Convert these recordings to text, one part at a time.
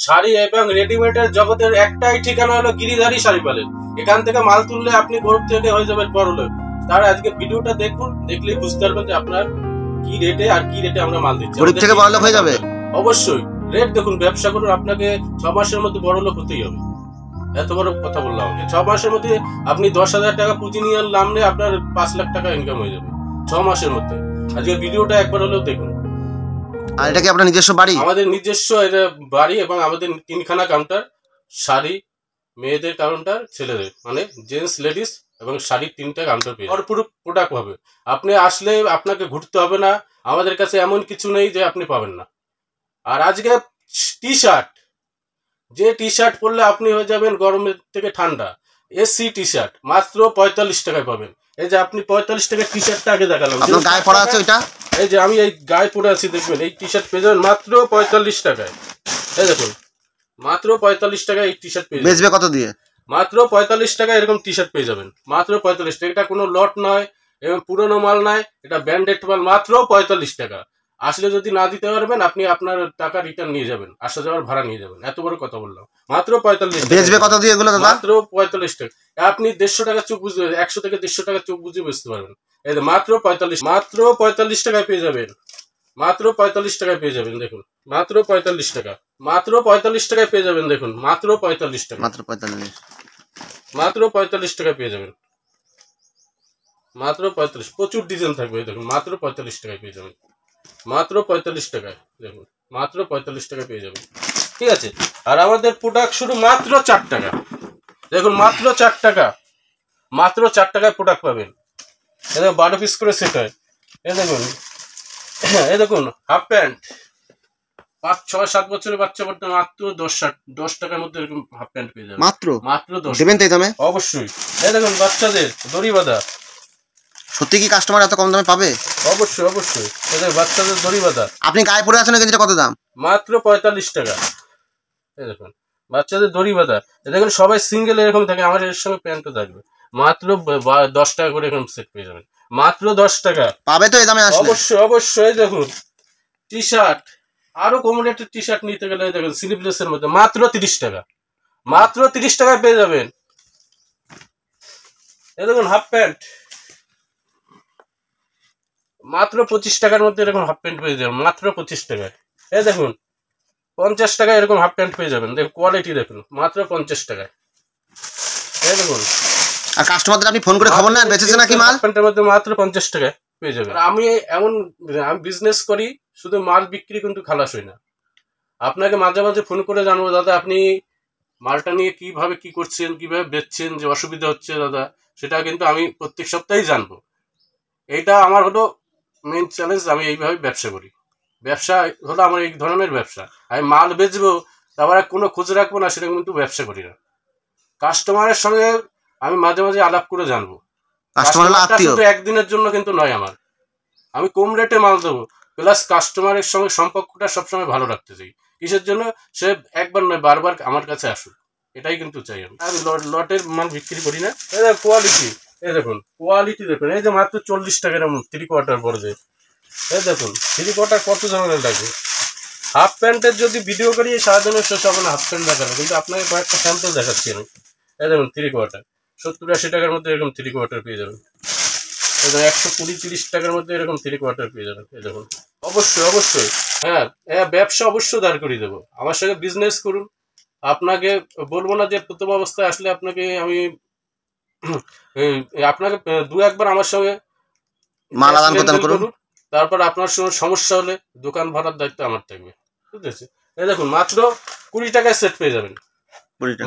শাড়ি এবং রেডিমেডের জগতের একটাই ঠিকানা হলো গিরিধারী শাড়ি প্যালেস। এখান থেকে মাল তুললে আপনি গরিব থেকে হয়ে যাবেন বড়লোক। তার আজকে ভিডিওটা দেখুন, দেখলেই বুঝতে পারবেন যে আপনার কি রেটে আর কি রেটে আমরা মাল দিচ্ছি। গরিব থেকে বড়লোক হয়ে যাবে অবশ্যই। রেট দেখুন, ব্যবসা করুন, আপনাকে 6 মাসের মধ্যে বড়লোক হতেই হবে। এত বড় কথা বললাম, 6 মাসের মধ্যে আপনি 10,000 টাকা পুঁজি নিয়ে নামলে আপনার 5 লাখ টাকা ইনকাম হয়ে যাবে 6 মাসের মধ্যে। আজকে ভিডিওটা একবার হলেও দেখুন। আর এটা কি আপনার নিজস্ব বাড়ি? আমাদের নিজস্ব এটা বাড়ি এবং আমাদের 3খানা কাউন্টার, শাড়ি, মেয়েদের কাউন্টার, ছেলেদের মানে জেন্টস লেডিস এবং শাড়ির 3টা কাউন্টার পেয়ে ভরপুর প্রোডাক্ট হবে। আপনি আসলে আপনাকে ঘুরতে হবে না, আমাদের কাছে এমন কিছু নেই যে আপনি পাবেন না। আর আজকে টি শার্ট, যে টি শার্ট পরলে আপনি হয়ে যাবেন গরমের থেকে ঠান্ডা, এসি টি শার্ট মাত্র 45 টাকায় পাবেন। এই যে আপনি 45 টাকার টি শার্টটা আগে দেখালাম, আপনার গায়ে পড়া আছে ওইটা, এই যে আমি এই গায়ে পরে আছি দেখবেন, এই টি শার্ট পেয়ে যাবেন মাত্র 45 টাকায়। এই দেখুন মাত্র 45 টাকায় এই টি শার্ট পেয়ে যাবেন। বেচবে কত দিয়ে? মাত্র 45 টাকায় এরকম টি শার্ট পেয়ে যাবেন, মাত্র 45 টাকা। এটা কোনো লট নয় এবং পুরোনো মাল নয়, এটা ব্র্যান্ডেড মাল, মাত্র 45 টাকা। আসলে যদি না দিতে পারবেন আপনি আপনার টাকা রিটার্ন নিয়ে যাবেন, আসা যাওয়ার ভাড়া নিয়ে যাবেন। এত বড় কথা বললাম, মাত্র 45 টাকা। বেচবে কত দিয়ে এগুলো দাদা? মাত্র 45 টাকা। আপনি 150 টাকা চোখ বুঝে, 100 থেকে 150 টাকা চোখ বুঝে বেচতে পারবেন। এই যে মাত্র 45 টাকায় পেয়ে যাবেন, মাত্র 45 টাকায় পেয়ে যাবেন। দেখুন মাত্র 45 টাকা, মাত্র 45 টাকায় পেয়ে যাবেন। দেখুন মাত্র 45 টাকা, মাত্র 45, মাত্র 45 টাকায় পেয়ে যাবেন, মাত্র 45। প্রচুর ডিজাইন থাকবে, দেখুন মাত্র 45 টাকায় পেয়ে যাবেন, মাত্র 45 টাকায়। দেখুন মাত্র 45 টাকায় পেয়ে যাবেন, ঠিক আছে। আর আমাদের প্রোডাক্ট শুরু মাত্র 4 টাকা। দেখুন মাত্র 4 টাকা, মাত্র 4 টাকায় প্রোডাক্ট পাবেন। এই দেখুন 12 পিস করে সেট হয়। এই দেখুন, এই দেখুন হাফ প্যান্ট, 5, 6, 7 বছরের বাচ্চা পড়তে মাত্র 10 টাকার মধ্যে এরকম হাফ প্যান্ট পেয়ে যাবেন, মাত্র 10 দেবেন তো এই দামে? অবশ্যই। এই দেখুন বাচ্চাদের দড়ি বাঁধা, সত্যি কি কাস্টমার এত কম দামে পাবে? অবশ্যই অবশ্যই। এই দেখুন বাচ্চাদের দড়ি বাঁধা, আপনি গায়ে পরে আছেন গেঞ্জিটা কত দাম? মাত্র 45 টাকা। এই দেখুন বাচ্চাদের দড়ি বাঁধা, দেখুন সবাই সিঙ্গেল এরকম থাকে, আমার এর সঙ্গে প্যান্টও থাকবে, মাত্র 10 টাকা করে এরকম সেট পেয়ে যাবেন, মাত্র 10 টাকা পাবে তো এই দামে আসলে? অবশ্যই অবশ্যই। দেখুন টি শার্ট, আরো কম রেটের টি শার্ট নিতে গেলে দেখুন স্লিভলেসের মধ্যে মাত্র 30 টাকা, মাত্র 30 টাকায় পেয়ে যাবেন। এই দেখুন হাফ প্যান্ট, মাত্র 25 টাকার মধ্যে এরকম হাফ প্যান্ট পেয়ে যাবেন, মাত্র 25 টাকায়। এই দেখুন 50 টাকায় এরকম হাফ প্যান্ট পেয়ে যাবেন, দেখুন কোয়ালিটি দেখুন, মাত্র 50 টাকায়। এই দেখুন। আর কাস্টমারদের আপনি ফোন করে খবর নেন বেচেছে নাকি মাল? হাফ প্যান্টের মধ্যে মাত্র 50 টাকায় পেয়ে যাবেন। আমি বিজনেস করি, শুধু মাল বিক্রি কিন্তু খালাস হই না। আপনাকে মাঝে মাঝে ফোন করে জানবো, দাদা আপনি মালটা নিয়ে কিভাবে কি করছেন, কিভাবে বেচছেন, যে অসুবিধা হচ্ছে দাদা, সেটা কিন্তু আমি প্রত্যেক সপ্তাহেই জানবো। এইটা আমার হলো মেইন চ্যালেঞ্জ। আমি এইভাবে ব্যবসা করি, ব্যবসা হলো আমার এই ধরনের ব্যবসা। আমি মাল বেচবো, তারপরে কোনো খোঁজ রাখবো না, সেটা কিন্তু ব্যবসা করি না। কাস্টমারের সঙ্গে আমি মাঝে মাঝে আলাপ করে জানবো। কাস্টমারটা শুধু একদিনের জন্য কিন্তু নয় আমার, আমি কম রেটে মাল দেবো, প্লাস কাস্টমারের সঙ্গে সম্পর্কটা সবসময় ভালো রাখতে চাই। কিসের জন্য? সে একবার নয় বারবার আমার কাছে আসুক, এটাই কিন্তু চাই আমি। আমি লটের মাল বিক্রি করি না। এই দেখুন কোয়ালিটি, এই দেখুন কোয়ালিটি দেখুন, এই যে মাত্র 40 টাকার 3 কোয়ার্টার পড়বে। এই দেখুন 3 কোয়ার্টার কত ধরনের লাগে। হাফ প্যান্টের যদি ভিডিও করি সারাদিনের শেষ হবে না হাফ প্যান্ট দেখানো, কিন্তু আপনাকে কয়েকটা স্যাম্পল দেখাচ্ছি আমি। এই দেখুন 3 কোয়ার্টার 70-80 টাকার মধ্যে এরকম 3 কোয়ার্টার পেয়ে যাবেন। এই দেখুন 120-30 টাকার মধ্যে এরকম 3 কোয়ার্টার পেয়ে যাবেন। এই দেখুন অবশ্যই অবশ্যই, হ্যাঁ ব্যবসা অবশ্যই দাঁড় করিয়ে দেবো। আমার সঙ্গে বিজনেস করুন, আপনাকে বলবো না যে প্রথম অবস্থায় আসলে আপনাকে আমি আপনাকে 2-1 বার আমার সঙ্গে মাল আদান প্রদান করুন, তারপর আপনার সঙ্গে সমস্যা হলে দোকান ভাড়ার দায়িত্ব আমার থাকবে, বুঝেছি। এই দেখুন মাত্র 20 টাকায় সেট পেয়ে যাবেন,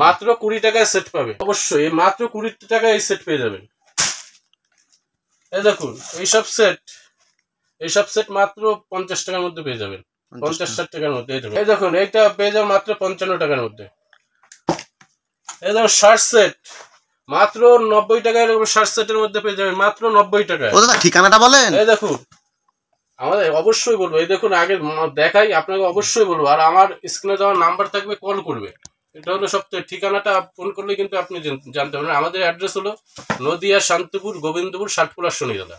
মাত্র 20 টাকায় সেট পাবে। অবশ্যই মাত্র 20 টাকায় এই সেট পেয়ে যাবেন। এই দেখুন এইসব সেট মাত্র 50 টাকার মধ্যে পেয়ে যাবেন, 50-60 টাকার মধ্যে। এই দেখুন এইটা পেয়ে যাবেন মাত্র 55 টাকার মধ্যে। এই দেখুন শার্ট সেট মাত্র 90 টাকায়, শার্ট সেটের মধ্যে পেয়ে যাবেন মাত্র 90 টাকায়। ঠিকানাটা বলেন। এই দেখুন আমাদের অবশ্যই বলবো, এই দেখুন আগে দেখাই আপনাকে, অবশ্যই বলবো। আর আমার স্ক্রিনে দেওয়ার নাম্বার থাকবে, কল করবে। এটা হলো সবথেকে, ঠিকানাটা ফোন করলে কিন্তু আপনি জানতে পারবেন। আমাদের অ্যাড্রেস হলো নদিয়া শান্তিপুর গোবিন্দপুর 60 শনিদাদা,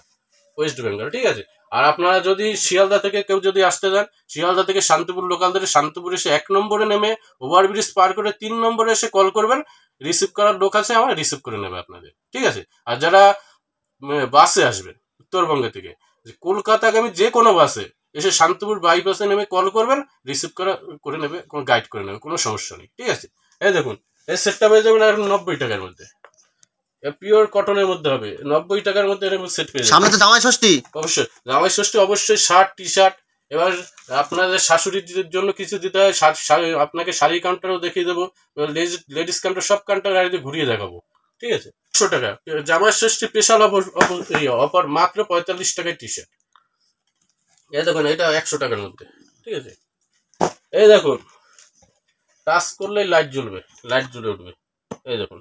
ওয়েস্ট বেঙ্গল, ঠিক আছে। আর আপনারা যদি শিয়ালদা থেকে কেউ যদি আসতে যান, শিয়ালদা থেকে শান্তিপুর লোকাল ধরে শান্তিপুর এসে 1 নম্বরে নেমে ওভারব্রিজ পার করে 3 নম্বরে এসে কল করবেন, রিসিভ করার লোক আছে, আমার রিসিভ করে নেবে আপনাদের, ঠিক আছে। আর যারা বাসে আসবেন উত্তরবঙ্গ থেকে, কলকাতাগামী যে কোনো বাসে এসে শান্তিপুর বাইপাসে নেমে কল করবেন, রিসিভ করে নেবে, কোনো গাইড করে নেবে, কোনো সমস্যা নেই, ঠিক আছে। এই দেখুন এই সেটটা পেয়ে যাবেন এখন 90 টাকার মধ্যে, পিওর কটনের মধ্যে হবে, 90 টাকার মধ্যে এরকম সেট পেয়ে যাবেন। সামনে তো জামাই ষষ্ঠী, অবশ্যই জামাই ষষ্ঠী, অবশ্যই শার্ট টি শার্ট। এবার আপনাদের শাশুড়ির জন্য কিছু দিতে হয়, আপনাকে শাড়ি কাউন্টারও দেখিয়ে দেবো, লেডিস কাউন্টার, সব কাউন্টার গাড়িতে ঘুরিয়ে দেখাবো, ঠিক আছে। 100 টাকা জামাই ষষ্ঠী স্পেশাল অফার, মাত্র 45 টাকায় টি শার্ট। এই দেখুন এটা 100 টাকার মধ্যে, ঠিক আছে। এই দেখুন টাচ করলেই লাইট জ্বলবে, লাইট জ্বলে উঠবে, এই দেখুন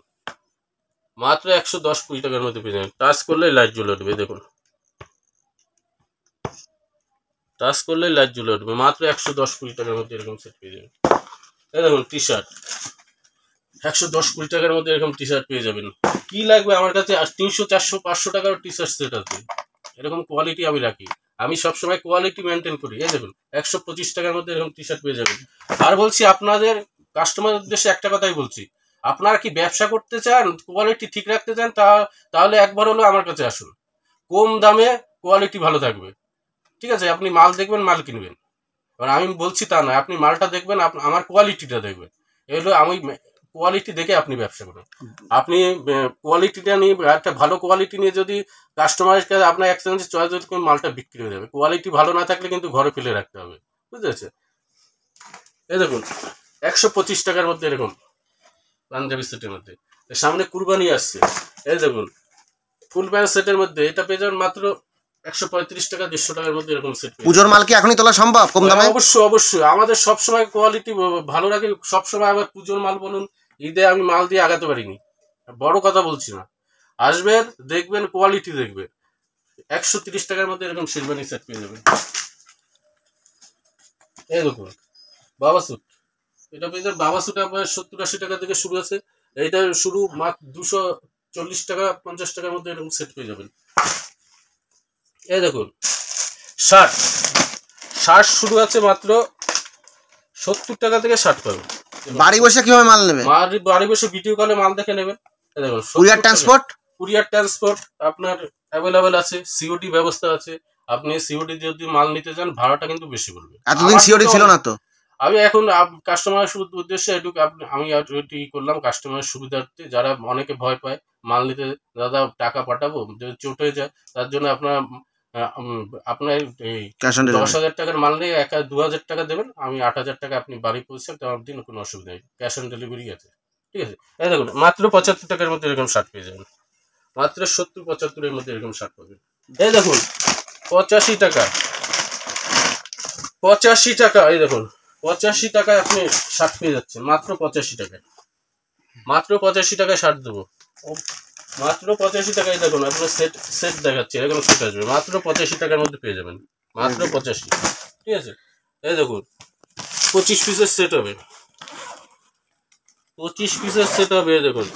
মাত্র 110-20 টাকার মধ্যে পেয়ে যাবেন, টাচ করলেই লাইট জ্বলে উঠবে, দেখুন টাচ করলেই লাইট জ্বলে উঠবে, মাত্র 110-20 টাকার মধ্যে এরকম সেট পেয়ে যাবেন। এই দেখুন টি শার্ট 110-20 টাকার মধ্যে এরকম টি শার্ট পেয়ে যাবেন। কি লাগবে আমার কাছে 300, 400, 500 টাকার টি শার্ট সেট আছে, এরকম কোয়ালিটি আমি রাখি, আমি সবসময় কোয়ালিটি মেনটেন করি। এই দেখুন 125 টাকার মধ্যে এরকম টি শার্ট পেয়ে যাবেন। আর বলছি আপনাদের কাস্টমার উদ্দেশ্যে একটা কথাই বলছি, আপনারা কি ব্যবসা করতে চান, কোয়ালিটি ঠিক রাখতে চান, তাহলে একবার হলো আমার কাছে আসুন, কম দামে কোয়ালিটি ভালো থাকবে, ঠিক আছে। আপনি মাল দেখবেন, মাল কিনবেন, এবার আমি বলছি তা নয়, আপনি মালটা দেখবেন, আমার কোয়ালিটিটা দেখবেন, এগুলো আমি কোয়ালিটি দেখে আপনি ব্যবসা করুন। আপনি কোয়ালিটিটা নিয়ে, একটা ভালো কোয়ালিটি নিয়ে যদি কাস্টমারের কাছে আপনার এক্সচেঞ্জে চয়েস করে মালটা বিক্রি হয়ে যাবে, কোয়ালিটি ভালো না থাকলে কিন্তু ঘরে ফেলে রাখতে হবে, বুঝতে পেরেছে। এই দেখুন 125 টাকার মধ্যে এরকম পাঞ্জাবি সেটের মধ্যে, সামনে কুরবানি আসছে, এই দেখুন ফুল প্যান্ট সেটের মধ্যে এটা পেয়ে যাবেন মাত্র 135 টাকা, 150 টাকার মধ্যে এরকম সেট। পুজোর মাল কি এখনই তোলা সম্ভব কম দামে? অবশ্যই অবশ্যই, আমাদের সবসময় কোয়ালিটি ভালো রাখি, সবসময়। আবার পুজোর মাল বলুন, ঈদে আমি মাল দিয়ে আগাতে পারিনি, বড় কথা বলছি না, আসবেন দেখবেন, কোয়ালিটি দেখবেন। 130 টাকার মধ্যে এরকম শেরবানি সেট পেয়ে যাবেন। এই দেখুন বাবা স্যুট, এটা পেয়ে যাবেন, বাবা স্যুট আপনার 70-80 টাকা থেকে শুরু আছে, এইটা শুরু মাত্র 240 টাকা 50 টাকার মধ্যে এরকম সেট পেয়ে যাবেন। এই দেখুন শার্ট, শার্ট শুরু আছে মাত্র 70 টাকা থেকে 60 পাবেন। বাড়ি বসে কিভাবে মাল নেবে? বাড়ি বসে ভিডিও কলে মাল দেখে নেবেন। দেখুন কুরিয়ার ট্রান্সপোর্ট, কুরিয়ার ট্রান্সপোর্ট আপনার অ্যাভেলেবেল আছে, সিওডি ব্যবস্থা আছে। আপনি সিওডি যদি মাল নিতে চান ভাড়াটা কিন্তু বেশি পড়বে। এতদিন সিওডি ছিল না তো। আমি এখন কাস্টমারের উদ্দেশ্যে এটুকু আমি এটি করলাম কাস্টমারের সুবিধার্থে, যারা অনেকে ভয় পায় মাল নিতে, দাদা টাকা পাঠাবো যদি চোট হয়ে যায়, তার জন্য আপনার এই 10,000 টাকার মাল নিয়ে 2,000 টাকা দেবেন, আমি 8,000 টাকা আপনি বাড়ি পৌঁছে দেওয়ার দিন, কোনো অসুবিধা নেই, ক্যাশ অন ডেলিভারি আছে, ঠিক আছে। এই দেখুন মাত্র 75 টাকার মধ্যে এরকম শার্ট পেয়ে যাবেন, মাত্র 70-75 মধ্যে এরকম শার্ট পাবেন। এই দেখুন 85 টাকা, 85 টাকা, এই দেখুন 85 টাকায় আপনি শার্ট পেয়ে যাচ্ছেন, মাত্র 85 টাকায়, মাত্র 85 টাকায় শার্ট দেবো, মাত্র 85 টাকায়। দেখুন আপনার সেট সেট দেখাচ্ছে, এরকম সেট আসবে, মাত্র 85 টাকার মধ্যে পেয়ে যাবেন, মাত্র 85, ঠিক আছে। এই দেখুন 25 পিসের সেট হবে, 25 পিসের সেট হবে, এই দেখুন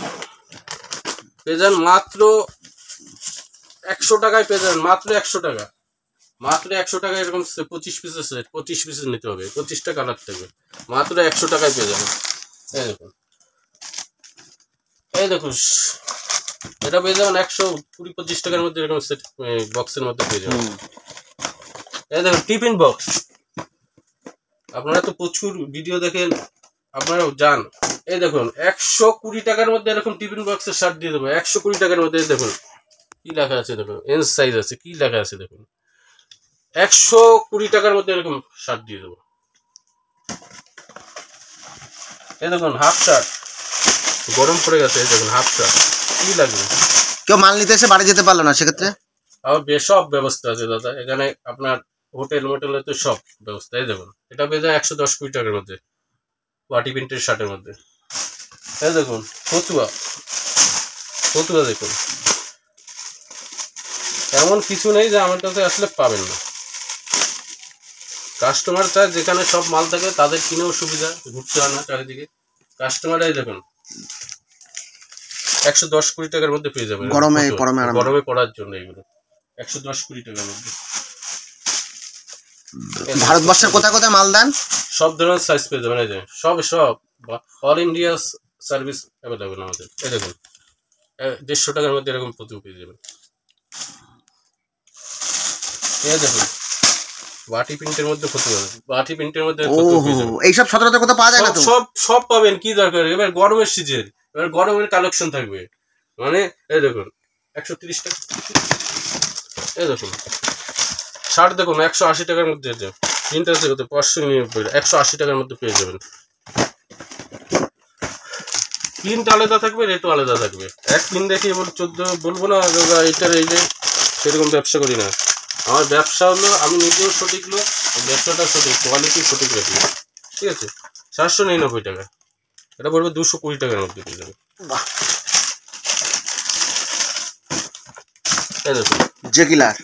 পেয়ে যান মাত্র 100 টাকায় পেয়ে যাবেন, মাত্র 100 টাকা, মাত্র 100 টাকায় এরকম 25 পিসের সেট, 25 পিসের নিতে হবে, 25টা কালার থাকবে, মাত্র 100 টাকায় পেয়ে যাবেন। এই দেখুন, এই দেখুন এটা পেয়ে যাবেন 120-25 টাকার মধ্যে এরকম সেট বক্সের মধ্যে পেয়ে যাবেন। এই দেখুন টিফিন বক্স, আপনারা তো প্রচুর ভিডিও দেখেন, আপনারা যান। এই দেখুন 120 টাকার মধ্যে এরকম টিফিন বক্সের শার্ট দিয়ে দেবো, 120 টাকার মধ্যে। দেখুন কি লেখা আছে, দেখুন এন সাইজ আছে, কি লেখা আছে দেখুন, 120 টাকার মধ্যে এরকম শার্ট দিয়ে দেবো। এই দেখুন হাফ শার্ট, গরম পড়ে গেছে, এই দেখুন হাফ শার্ট, কি লাগবে? কেউ মাল নিতে এসে বাড়ি যেতে পারলো না, সেক্ষেত্রে আবার সব ব্যবস্থা আছে দাদা, এখানে আপনার হোটেল মোটেলে তো সব ব্যবস্থা। এই দেখুন এটা পেয়ে যায় 110-20 টাকার মধ্যে, পার্টি প্রিন্টের শার্টের মধ্যে। এই দেখুন ফতুয়া, ফতুয়া দেখুন, এমন কিছু নেই যে আমার কাছে আসলে পাবেন না। কাস্টমার চায় যেখানে সব মাল থাকে তাদের কিনেও সুবিধা, ঘুরতে হয় না চারিদিকে। কাস্টমারাই দেখুন 110-20 টাকার মধ্যে পেয়ে যাবেন, গরমে গরমে পড়ার জন্য এগুলো 110-20 টাকার মধ্যে। ভারতবর্ষের কোথায় কোথায় মাল দেন? সব ধরনের সাইজ পেয়ে যাবেন। এই যে সব অল ইন্ডিয়া সার্ভিস অ্যাভেলেবেল আমাদের। এই দেখুন 150 টাকার মধ্যে এরকম প্রচুর পেয়ে যাবেন। এই দেখুন বাটি প্রিন্টের মধ্যে ফটো পাবেন, বাটি প্রিন্টের মধ্যে ফটো পেয়ে যাবেন। এইসব সচরাচর কোথাও পাওয়া যায় না তো? সব সব পাবেন, কি দরকার, এবার গরমের সিজন, এবার গরমের কালেকশন থাকবে। মানে এই দেখুন 130 টাকা। এই দেখুন শার্ট দেখুন 180 টাকার মধ্যে, প্রিন্ট আছে কত 599, 180 টাকার মধ্যে পেয়ে যাবেন। প্রিন্ট আলাদা থাকবে, রেটও আলাদা থাকবে। এক প্রিন্ট দেখে বলবো না এটার এই যে সেরকম ব্যবসা করি না। আমার ব্যবসা হলো আমি নিজেও সঠিক লোক, ব্যবসাটা সঠিক, কোয়ালিটি সঠিক রাখি, ঠিক আছে। 799 টাকা, এটা পড়বে 220 টাকার মধ্যে পেয়ে যাবে। এই দেখুন জেকিলার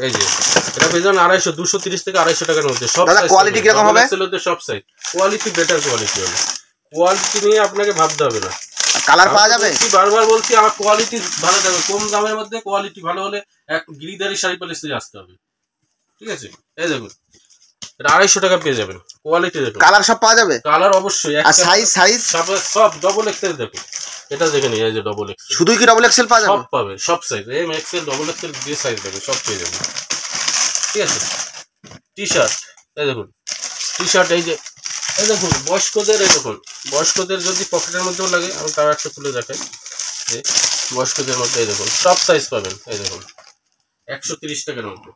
এই যে এটা পেয়ে যাবেন 250, 230 থেকে 250 টাকার মধ্যে। সব দাদা কোয়ালিটি কিরকম হবে? সব সাইজ কোয়ালিটি, বেটার কোয়ালিটি হবে। কোয়ালিটি নিয়ে আপনাকে ভাবতে হবে না। কালার পাওয়া যাবে? বারবার বলছি আমার কোয়ালিটি ভালো থাকবে, কম দামের মধ্যে কোয়ালিটি ভালো হলে এক গিরিদারি শাড়ি প্যালেসে আসতে হবে, ঠিক আছে। এই দেখুন এটা 250 টাকা পেয়ে যাবেন। কোয়ালিটি দেখুন, কালার সব পাওয়া যাবে? কালার অবশ্যই। আর সাইজ সব ডবল এক্সেল দেখুন, এটা দেখে নিন, এই যে ডবল এক্সেল। শুধুই কি ডবল এক্সেল পাওয়া যাবে? সব পাবে, সব size, M XL double XL যে সাইজ দেবে সব পেয়ে যাবেন, ঠিক আছে। টি শার্ট এই দেখুন, টি শার্ট এই যে এই দেখুন বয়স্কদের, এই দেখুন বয়স্কদের যদি পকেটের মধ্যেও লাগে, আমি তার একটা খুলে দেখাই। যে বয়স্কদের মধ্যে এই দেখুন সব সাইজ পাবেন। এই দেখুন 130 টাকার মধ্যে,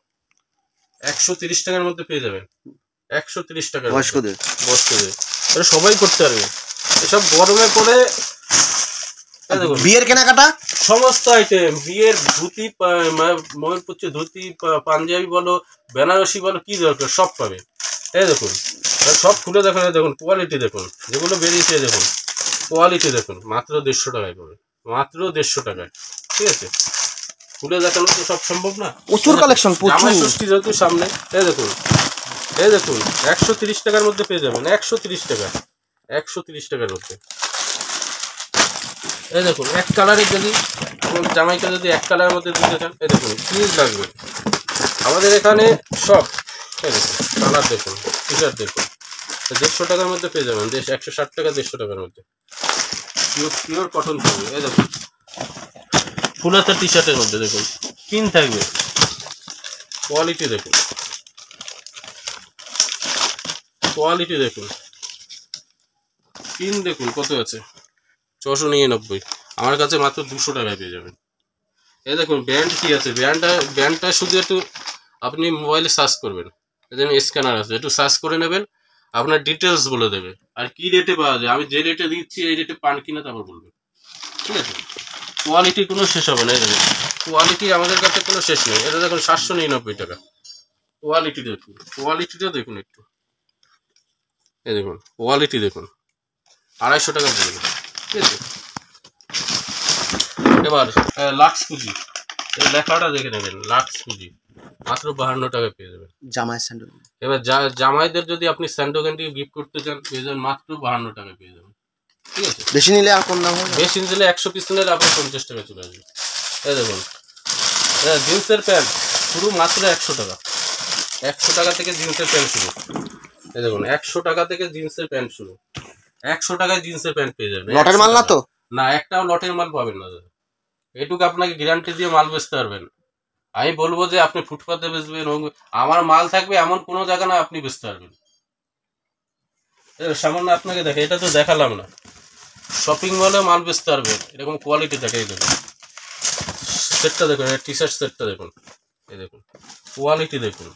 130 টাকার মধ্যে পেয়ে যাবেন। 130 টাকার বয়স্কদের এটা সবাই করতে পারবে। এসব গরমে পড়ে বিয়ের কেনাকাটা সমস্ত আইটেম, বিয়ের ধুতি, ময়ূরপুচ্ছ ধুতি, পাঞ্জাবি বলো, বেনারসি বলো, কি দরকার সব পাবে। এই দেখুন সব খুলে দেখুন, দেখুন কোয়ালিটি দেখুন, যেগুলো বেরিয়েছে দেখুন কোয়ালিটি দেখুন, মাত্র 150 টাকায় পাবে, মাত্র 150 টাকায়, ঠিক আছে। খুলে দেখানো তো সব সম্ভব না, প্রচুর কালেকশন, জামাই ষষ্ঠী যেহেতু সামনে। এই দেখুন 130 টাকার মধ্যে পেয়ে যাবেন, 130 টাকা, 130 টাকার মধ্যে। এই দেখুন এক কালারের যদি জামাইকে যদি এক কালারের মধ্যে দিতে চান, এই দেখুন কি লাগবে আমাদের এখানে সব। এই দেখুন কালার দেখুন, টি শার্ট দেখুন 150 টাকার মধ্যে পেয়ে যাবেন, 160 টাকা 150 টাকার মধ্যে, পিওর কটন থাকবে। এই দেখুন ফুল হাতা টি শার্টের মধ্যে দেখুন পিন থাকবে, কোয়ালিটি দেখুন, কোয়ালিটি দেখুন, পিন দেখুন কত আছে, 699, আমার কাছে মাত্র 200 টাকায় পেয়ে যাবেন। এই দেখুন ব্র্যান্ড কি আছে, ব্র্যান্ডটা শুধু একটু আপনি মোবাইলে সার্চ করবেন, এখানে স্ক্যানার আছে, একটু সার্চ করে নেবেন, আপনার ডিটেলস বলে দেবে আর কি রেটে পাওয়া যায়। আমি যে রেটে দিচ্ছি এই রেটে পান কিনা তারপর বলবেন, ঠিক আছে। কোয়ালিটি কোনো শেষ হবে না, এই দেখুন কোয়ালিটি আমাদের কাছে কোনো শেষ নেই। এটা দেখুন 799 টাকা, কোয়ালিটি দেখুন, কোয়ালিটিটা দেখুন একটু, এই দেখুন কোয়ালিটি দেখুন, 250 টাকা পড়বে, ঠিক আছে। এবার লাক্স পুঁজি, এই লেখাটা দেখে নেবেন, লাক্স পুঁজি মাত্র 52 টাকা পেয়ে যাবেন। জামাই স্যান্ডেল, এবার জামাইদের যদি আপনি স্যান্ডোগ্যানটি গিফট করতে চান পেয়ে যাবেন মাত্র 52 টাকা পেয়ে যাবেন, ঠিক আছে। বেশি নিলে আর কম দাম হবে? বেশি নিলে 100 পিস নিলে আপনার 50 টাকা চলে আসবে। এই দেখুন জিন্সের প্যান্ট শুরু মাত্র 100 টাকা, 100 টাকা থেকে জিন্সের প্যান্ট শুরু। এই দেখুন 100 টাকা থেকে জিন্সের প্যান্ট শুরু, 100 টাকায় জিন্সের প্যান্ট পেয়ে যাবেন। লটের মাল না তো? না, একটাও লটের মাল পাবেন না দাদা, এটুকু আপনাকে গ্যারান্টি দিয়ে মাল বেচতে পারবেন। আমি বলবো যে আপনি ফুটপাতে বেচবেন, আমার মাল থাকবে এমন কোনো জায়গা না আপনি বেচতে পারবেন। সামান্য আপনাকে দেখে, এটা তো দেখালাম না, শপিং মলে মাল বেচতে পারবেন এরকম কোয়ালিটি থাকে। এই দেখুন সেটটা দেখুন, টি শার্ট সেটটা দেখুন, এই দেখুন কোয়ালিটি দেখুন,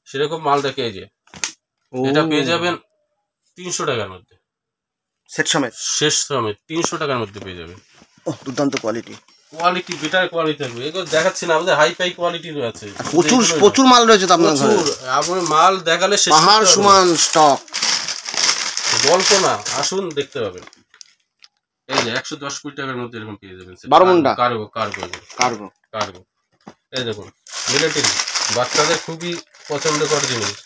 সেরকম মাল দেখে। এই যে এটা পেয়ে যাবেন 300 টাকার মধ্যে, সেট সমেত, শেষ সমেত 300 টাকার মধ্যে পেয়ে যাবেন। দুর্দান্ত কোয়ালিটি, কোয়ালিটি বেটার কোয়ালিটি থাকবে, এগুলো দেখাচ্ছি না, আমাদের হাই ফাই কোয়ালিটির আছে, প্রচুর মাল রয়েছে তো আপনার ঘরে। আপনি মাল দেখালে পাহাড় সমান স্টক, গল্প না, আসুন দেখতে পাবেন। এই যে 110 কোটি টাকার মধ্যে এরকম পেয়ে যাবেন, 12 Munda cargo cargo cargo cargo. এই দেখুন মিলিটারি, বাচ্চাদের খুবই পছন্দ করার জিনিস,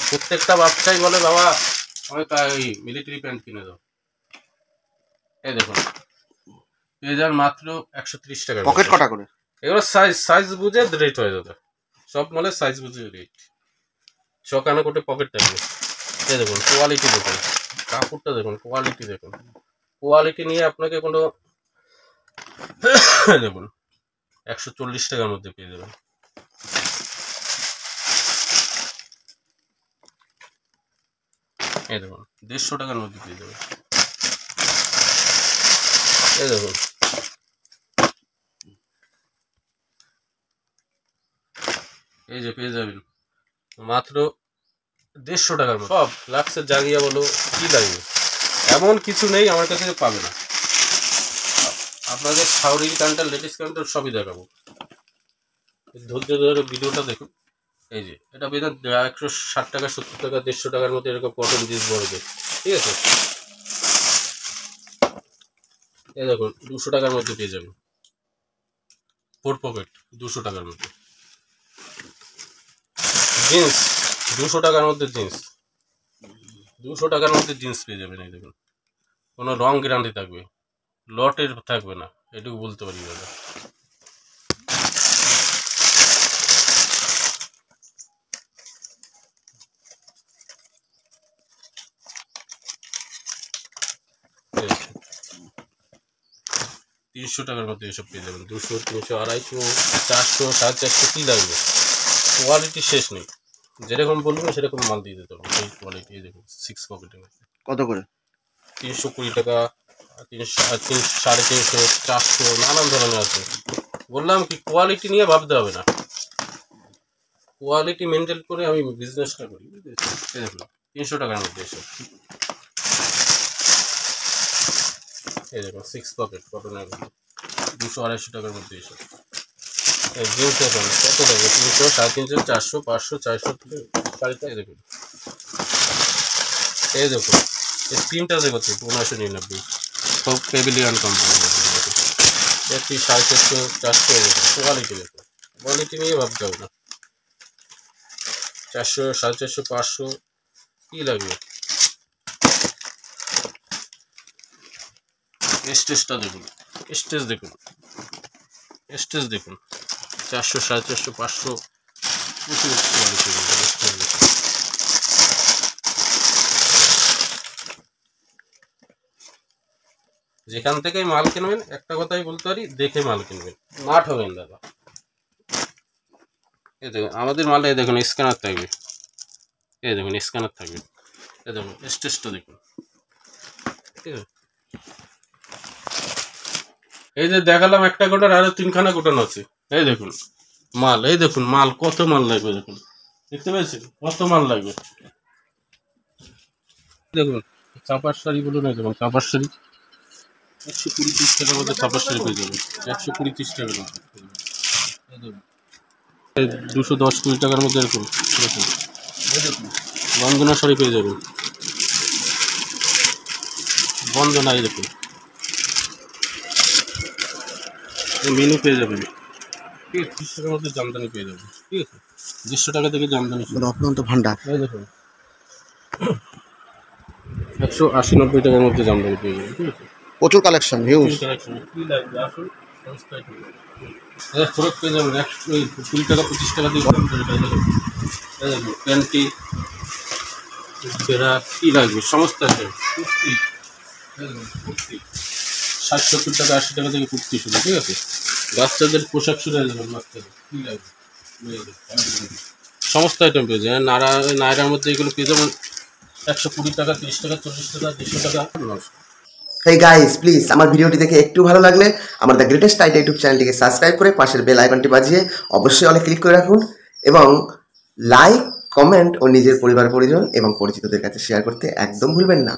প্রত্যেকটা বাচ্চাই বলে বাবা আমি তাই মিলিটারি প্যান্ট কিনে দাও। এই দেখুন পেয়ে যান মাত্র 130 টাকা। পকেট কটা করে? এগুলো সাইজ বুঝে রেট হয়ে যাবে, সব মালের সাইজ বুঝে রেট। চকানো কোটে পকেট থাকবে। এই দেখুন কোয়ালিটি দেখুন, কাপড়টা দেখুন, কোয়ালিটি দেখুন। কোয়ালিটি নিয়ে আপনাকে কোনো দেখুন 140 টাকার মধ্যে পেয়ে যাবেন। এই দেখুন 150 টাকার মধ্যে পেয়ে যাবেন। এই দেখুন এই যে পেয়ে যাবেন মাত্র 150 টাকার মধ্যে। সব লাক্সের জাগিয়া বলো কি লাগবে, এমন কিছু নেই আমার কাছে পাবে না। আপনাদের শাওরির কাউন্টার, লেডিস কাউন্টার সবই দেখাবো। ধৈর্য ধরে ভিডিওটা দেখুন। এই যে এটা বেতন 160 টাকা, 70 টাকা, 150 টাকার মধ্যে এরকম কটন জিন্স বড়দের, ঠিক আছে। এই দেখুন 200 টাকার মধ্যে পেয়ে যাবেন। 4 পকেট 200 টাকার মধ্যে। জিন্স 200 টাকার মধ্যে, জিন্স 200 টাকার মধ্যে জিন্স পেয়ে যাবেন। এই দেখুন কোনো রং গ্যারান্টি থাকবে, লটের থাকবে না, এটুকু বলতে পারি দাদা। এই 300 টাকার মধ্যে এসব পেয়ে যাবেন। 200, 300, 250, 400, 450 কি লাগবে, কোয়ালিটি শেষ নেই। যেরকম বলবেন সেরকম মাল দিয়ে দিতে হবে। এই কোয়ালিটি দেখুন 6 পকেটের মধ্যে কত করে? 320 টাকা, 300, 350, 400, নানান ধরনের আছে। বললাম কি কোয়ালিটি নিয়ে ভাবতে হবে না, কোয়ালিটি মেনটেন করে আমি বিজনেসটা করি। এই দেখুন 300 টাকার মধ্যে এসব। এই দেখুন 6 পকেট কটনের মধ্যে 200, 250 টাকার মধ্যে এসব। এই জিন্স দেখুন কত থাকবে, 300, 350, 400, 500, 400 থেকে 400। এই দেখুন এই দেখুন এই স্ক্রিনটা দেখো 1599, সব পেভিলিয়ন কোম্পানি। দেখি 450, 400। দেখুন কোয়ালিটি দেখুন, কোয়ালিটি নিয়ে ভাবতে হবে না। 400, 450, 500 কি লাগবে। স্টেজটা দেখুন, স্টেজ দেখুন, স্টেজ দেখুন 400, 450, 500 প্রচুর কোয়ালিটি। যেখান থেকে মাল কিনবেন একটা কথাই বলতে পারি, দেখে মাল কিনবেন, না ঠকবেন দাদা। এই দেখুন আমাদের মালে দেখুন স্ক্যানার থাকবে। এই দেখুন স্ক্যানার থাকবে। এই দেখুন স্টেজটা দেখুন, ঠিক আছে। এই যে দেখালাম একটা কোটার, আরো 3খানা কোটান আছে। এই দেখুন মাল, এই দেখুন মাল, কত মাল লাগবে দেখুন, দেখতে পেয়েছেন কত মাল লাগবে। দেখুন চাপার শাড়ি বলুন, এই দেখুন চাপার শাড়ি 120-30 টাকার মধ্যে চাপার শাড়ি পেয়ে যাবেন। 120-30 টাকার মধ্যে। এই দেখুন 210-20 টাকার মধ্যে এরকম দেখুন। এই দেখুন বন্দনা শাড়ি পেয়ে যাবেন, বন্দনা। এই দেখুন মেনু পেয়ে যাবেন, ঠিক আছে। 30 টাকার মধ্যে জামদানি পেয়ে যাবেন, ঠিক আছে। 150 টাকা থেকে জামদানি শুরু। অফুরন্ত ভান্ডার। এই দেখুন 180-90 টাকার মধ্যে জামদানি পেয়ে যাবেন, ঠিক আছে। প্রচুর কালেকশন, হিউজ। কি লাগবে আসুন, সস্তায় ফরক পেয়ে যাবেন। 20 টাকা 25 টাকা দিয়ে প্যান্টি বেড়া কী লাগবে সমস্ত আছে। কুর্তি 60-70 টাকা, 80 টাকা থেকে কুর্তি শুরু, ঠিক আছে। বাচ্চাদের পোশাক শুরু হয়ে যাবেন, বাচ্চাদের কী লাগবে সমস্ত আইটেম পেয়ে যাবেন। নায়রার মধ্যে এগুলো পেয়ে যাবেন 120 টাকা, 30 টাকা, 40 টাকা, 150 টাকা। হেই গাইস, প্লিজ আমার ভিডিওটি দেখে একটু ভালো লাগলে আমার দ্য গ্রেটেস্ট আইডিয়া ইউটিউব চ্যানেলটিকে সাবস্ক্রাইব করে পাশের বেল আইকনটি বাজিয়ে অবশ্যই অলে ক্লিক করে রাখুন এবং লাইক, কমেন্ট ও নিজের পরিবার পরিজন এবং পরিচিতদের কাছে শেয়ার করতে একদম ভুলবেন না।